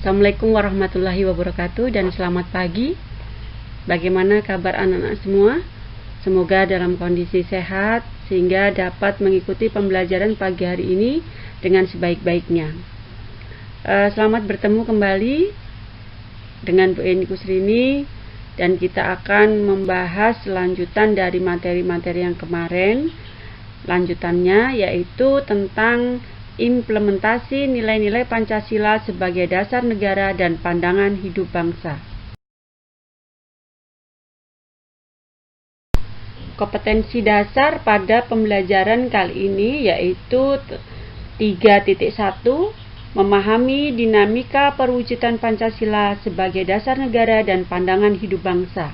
Assalamualaikum warahmatullahi wabarakatuh dan selamat pagi. Bagaimana kabar anak-anak semua? Semoga dalam kondisi sehat sehingga dapat mengikuti pembelajaran pagi hari ini dengan sebaik-baiknya. Selamat bertemu kembali dengan Bu Eni Kusrini dan kita akan membahas lanjutan dari materi-materi yang kemarin. Lanjutannya yaitu tentang implementasi nilai-nilai Pancasila sebagai dasar negara dan pandangan hidup bangsa. Kompetensi dasar pada pembelajaran kali ini yaitu 3.1, memahami dinamika perwujudan Pancasila sebagai dasar negara dan pandangan hidup bangsa.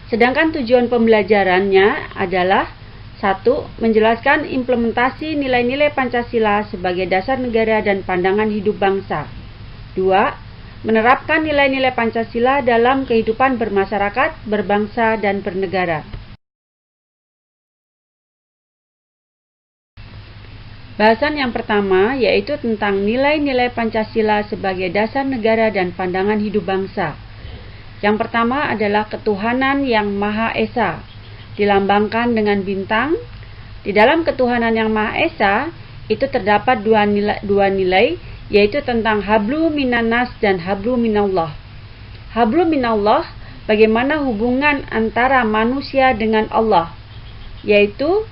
Sedangkan tujuan pembelajarannya adalah 1. Menjelaskan implementasi nilai-nilai Pancasila sebagai dasar negara dan pandangan hidup bangsa. 2. Menerapkan nilai-nilai Pancasila dalam kehidupan bermasyarakat, berbangsa, dan bernegara. Bahasan yang pertama yaitu tentang nilai-nilai Pancasila sebagai dasar negara dan pandangan hidup bangsa. Yang pertama adalah ketuhanan yang Maha Esa, dilambangkan dengan bintang. Di dalam ketuhanan yang Maha Esa itu terdapat dua nilai yaitu tentang hablu minannas dan hablu minallah. Hablu minallah, bagaimana hubungan antara manusia dengan Allah, yaitu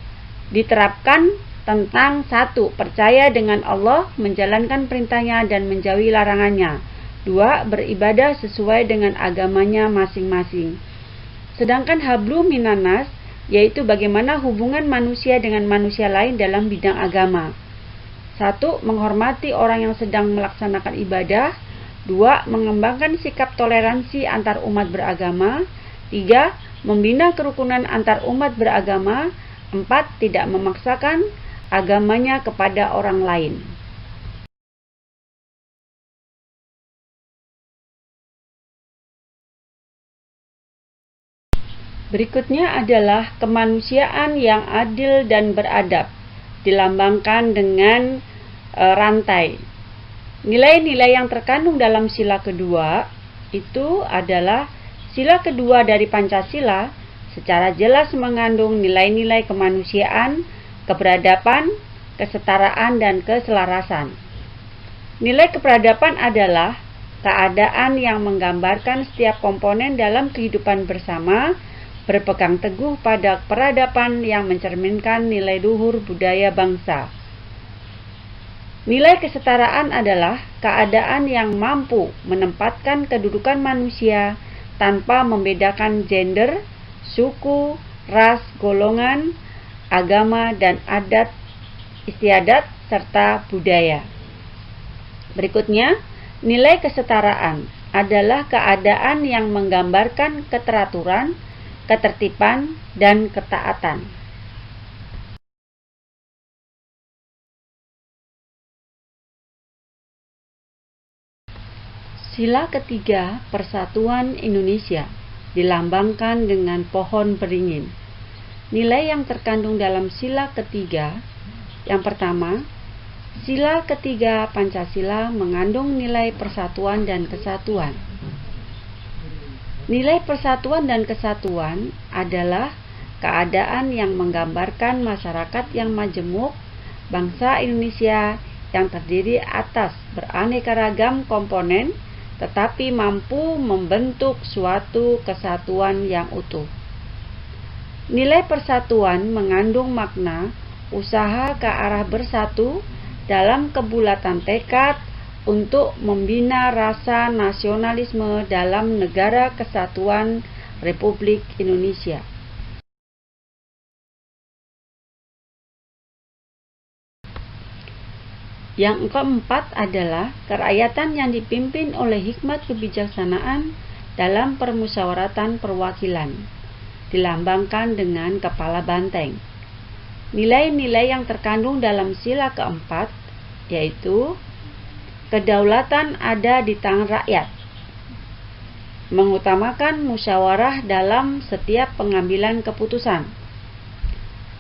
diterapkan tentang 1. Percaya dengan Allah, menjalankan perintahnya dan menjauhi larangannya. 2. Beribadah sesuai dengan agamanya masing-masing. Sedangkan hablu minannas yaitu bagaimana hubungan manusia dengan manusia lain dalam bidang agama. 1. Menghormati orang yang sedang melaksanakan ibadah. 2. Mengembangkan sikap toleransi antar umat beragama. 3. Membina kerukunan antar umat beragama. 4. Tidak memaksakan agamanya kepada orang lain. Berikutnya adalah kemanusiaan yang adil dan beradab, dilambangkan dengan rantai. Nilai-nilai yang terkandung dalam sila kedua itu adalah sila kedua dari Pancasila secara jelas mengandung nilai-nilai kemanusiaan, keberadaban, kesetaraan, dan keselarasan. Nilai keberadaban adalah keadaan yang menggambarkan setiap komponen dalam kehidupan bersama berpegang teguh pada peradaban yang mencerminkan nilai luhur budaya bangsa. Nilai kesetaraan adalah keadaan yang mampu menempatkan kedudukan manusia tanpa membedakan gender, suku, ras, golongan, agama, dan adat istiadat, serta budaya. Berikutnya, nilai kesetaraan adalah keadaan yang menggambarkan keteraturan, ketertiban, dan ketaatan. Sila ketiga, Persatuan Indonesia, dilambangkan dengan pohon beringin. Nilai yang terkandung dalam sila ketiga, yang pertama, sila ketiga Pancasila mengandung nilai persatuan dan kesatuan. Nilai persatuan dan kesatuan adalah keadaan yang menggambarkan masyarakat yang majemuk, bangsa Indonesia yang terdiri atas beraneka ragam komponen tetapi mampu membentuk suatu kesatuan yang utuh. Nilai persatuan mengandung makna usaha ke arah bersatu dalam kebulatan tekad untuk membina rasa nasionalisme dalam Negara Kesatuan Republik Indonesia. Yang keempat adalah kerakyatan yang dipimpin oleh hikmat kebijaksanaan dalam permusyawaratan perwakilan, dilambangkan dengan kepala banteng. Nilai-nilai yang terkandung dalam sila keempat yaitu kedaulatan ada di tangan rakyat, mengutamakan musyawarah dalam setiap pengambilan keputusan.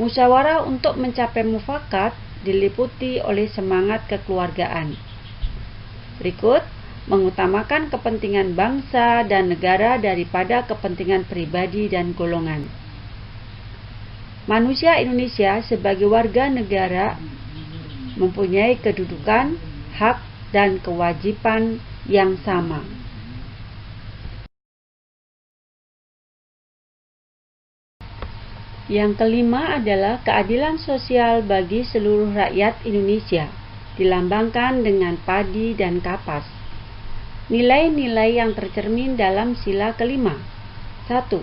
Musyawarah untuk mencapai mufakat diliputi oleh semangat kekeluargaan. Berikut, mengutamakan kepentingan bangsa dan negara daripada kepentingan pribadi dan golongan. Manusia Indonesia sebagai warga negara mempunyai kedudukan, hak, dan kewajiban yang sama. Yang kelima adalah keadilan sosial bagi seluruh rakyat Indonesia, dilambangkan dengan padi dan kapas. Nilai-nilai yang tercermin dalam sila kelima. 1.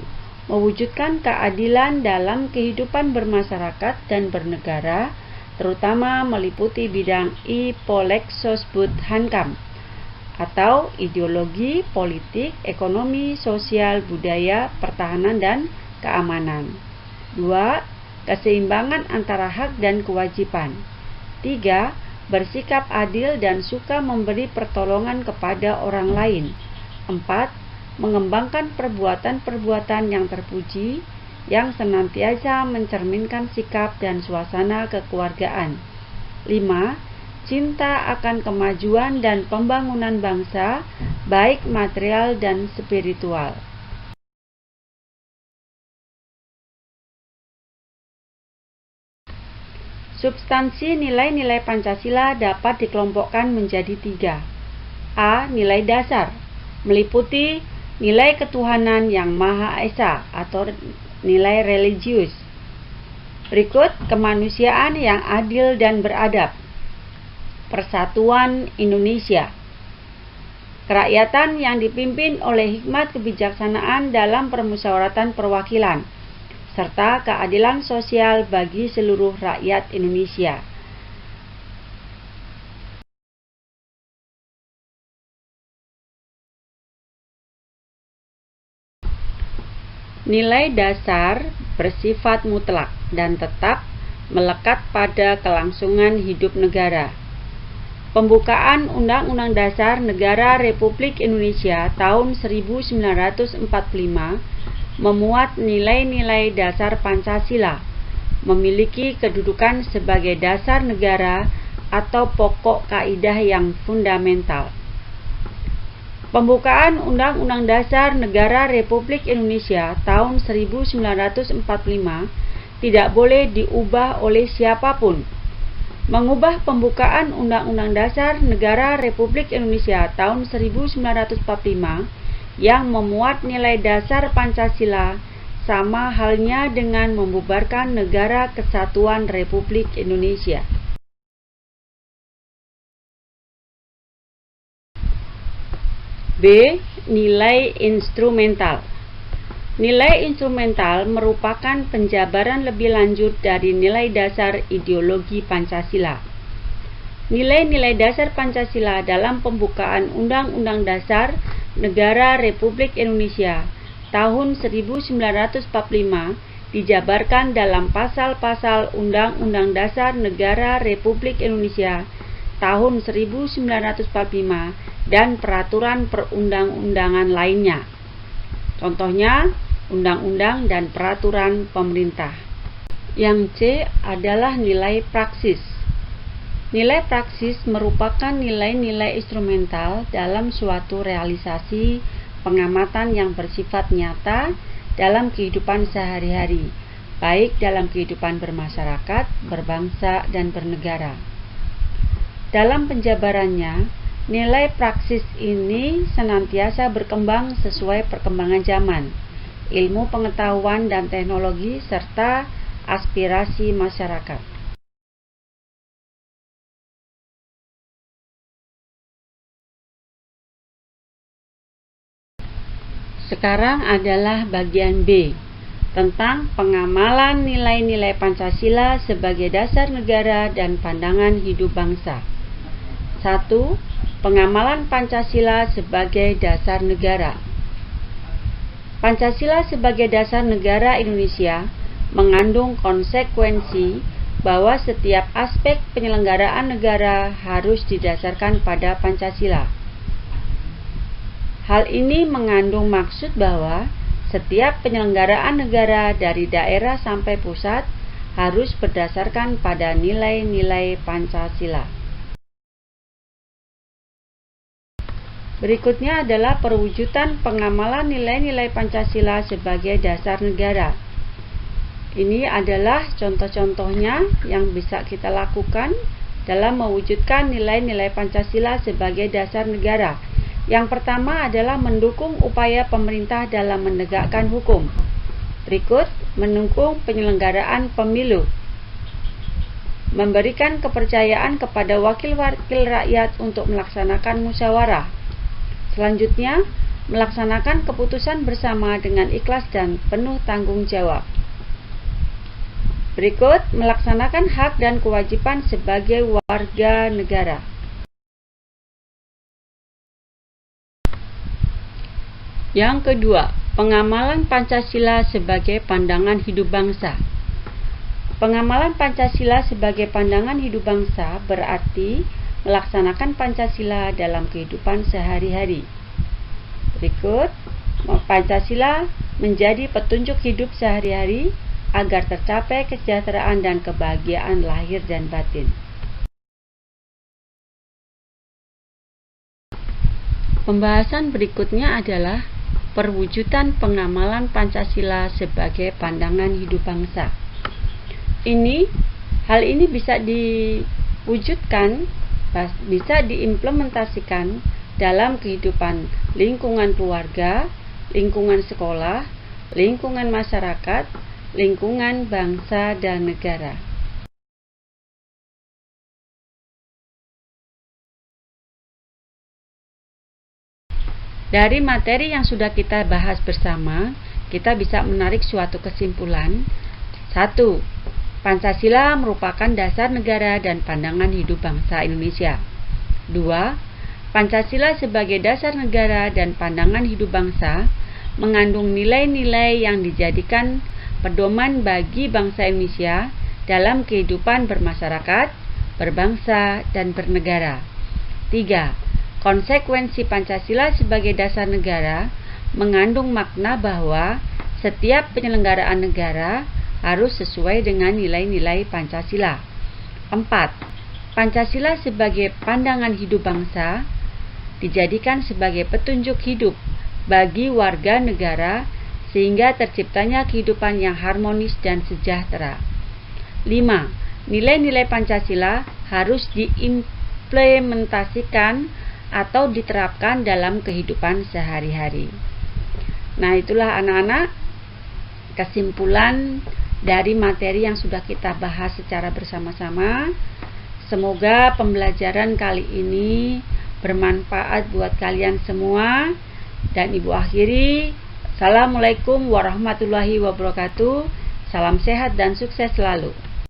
Mewujudkan keadilan dalam kehidupan bermasyarakat dan bernegara, terutama meliputi bidang I-Polek-Sosbud Hankam, atau ideologi, politik, ekonomi, sosial, budaya, pertahanan, dan keamanan. 2. Keseimbangan antara hak dan kewajiban. 3. Bersikap adil dan suka memberi pertolongan kepada orang lain. 4. Mengembangkan perbuatan-perbuatan yang terpuji, yang senantiasa mencerminkan sikap dan suasana kekeluargaan. 5. Cinta akan kemajuan dan pembangunan bangsa, baik material dan spiritual. Substansi nilai-nilai Pancasila dapat dikelompokkan menjadi 3. A. Nilai dasar, meliputi nilai ketuhanan yang Maha Esa atau nilai religius. Berikut, kemanusiaan yang adil dan beradab. Persatuan Indonesia. Kerakyatan yang dipimpin oleh hikmat kebijaksanaan dalam permusyawaratan perwakilan, serta keadilan sosial bagi seluruh rakyat Indonesia. Nilai dasar bersifat mutlak dan tetap melekat pada kelangsungan hidup negara. Pembukaan Undang-Undang Dasar Negara Republik Indonesia tahun 1945 memuat nilai-nilai dasar Pancasila, memiliki kedudukan sebagai dasar negara atau pokok kaidah yang fundamental. Pembukaan Undang-Undang Dasar Negara Republik Indonesia tahun 1945 tidak boleh diubah oleh siapapun. Mengubah pembukaan Undang-Undang Dasar Negara Republik Indonesia tahun 1945 yang memuat nilai dasar Pancasila sama halnya dengan membubarkan Negara Kesatuan Republik Indonesia. B. Nilai instrumental. Nilai instrumental merupakan penjabaran lebih lanjut dari nilai dasar ideologi Pancasila. Nilai-nilai dasar Pancasila dalam pembukaan Undang-Undang Dasar Negara Republik Indonesia tahun 1945 dijabarkan dalam pasal-pasal Undang-Undang Dasar Negara Republik Indonesia tahun 1945 dan peraturan perundang-undangan lainnya. Contohnya, undang-undang dan peraturan pemerintah. Yang C adalah nilai praksis. Nilai praksis merupakan nilai-nilai instrumental dalam suatu realisasi pengamatan yang bersifat nyata dalam kehidupan sehari-hari, baik dalam kehidupan bermasyarakat, berbangsa, dan bernegara. Dalam penjabarannya, nilai praksis ini senantiasa berkembang sesuai perkembangan zaman, ilmu pengetahuan dan teknologi, serta aspirasi masyarakat. Sekarang adalah bagian B, tentang pengamalan nilai-nilai Pancasila sebagai dasar negara dan pandangan hidup bangsa. 1. Pengamalan Pancasila sebagai dasar negara. Pancasila sebagai dasar negara Indonesia mengandung konsekuensi bahwa setiap aspek penyelenggaraan negara harus didasarkan pada Pancasila. Hal ini mengandung maksud bahwa setiap penyelenggaraan negara dari daerah sampai pusat harus berdasarkan pada nilai-nilai Pancasila. Berikutnya adalah perwujudan pengamalan nilai-nilai Pancasila sebagai dasar negara. Ini adalah contoh-contohnya yang bisa kita lakukan dalam mewujudkan nilai-nilai Pancasila sebagai dasar negara. Yang pertama adalah mendukung upaya pemerintah dalam menegakkan hukum. Berikut, mendukung penyelenggaraan pemilu. Memberikan kepercayaan kepada wakil-wakil rakyat untuk melaksanakan musyawarah. Selanjutnya, melaksanakan keputusan bersama dengan ikhlas dan penuh tanggung jawab. Berikut, melaksanakan hak dan kewajiban sebagai warga negara. Yang kedua, pengamalan Pancasila sebagai pandangan hidup bangsa. Pengamalan Pancasila sebagai pandangan hidup bangsa berarti melaksanakan Pancasila dalam kehidupan sehari-hari. Berikut, Pancasila menjadi petunjuk hidup sehari-hari agar tercapai kesejahteraan dan kebahagiaan lahir dan batin. Pembahasan berikutnya adalah perwujudan pengamalan Pancasila sebagai pandangan hidup bangsa. Hal ini bisa diwujudkan, bisa diimplementasikan dalam kehidupan lingkungan keluarga, lingkungan sekolah, lingkungan masyarakat, lingkungan bangsa dan negara. Dari materi yang sudah kita bahas bersama, kita bisa menarik suatu kesimpulan. 1. Pancasila merupakan dasar negara dan pandangan hidup bangsa Indonesia. 2. Pancasila sebagai dasar negara dan pandangan hidup bangsa mengandung nilai-nilai yang dijadikan pedoman bagi bangsa Indonesia dalam kehidupan bermasyarakat, berbangsa, dan bernegara. 3. Konsekuensi Pancasila sebagai dasar negara mengandung makna bahwa setiap penyelenggaraan negara harus sesuai dengan nilai-nilai Pancasila. 4. Pancasila sebagai pandangan hidup bangsa dijadikan sebagai petunjuk hidup bagi warga negara sehingga terciptanya kehidupan yang harmonis dan sejahtera. 5. Nilai-nilai Pancasila harus diimplementasikan atau diterapkan dalam kehidupan sehari-hari. Nah, itulah anak-anak kesimpulan dari materi yang sudah kita bahas secara bersama-sama. Semoga pembelajaran kali ini bermanfaat buat kalian semua. Dan Ibu akhiri, Assalamualaikum warahmatullahi wabarakatuh. Salam sehat dan sukses selalu.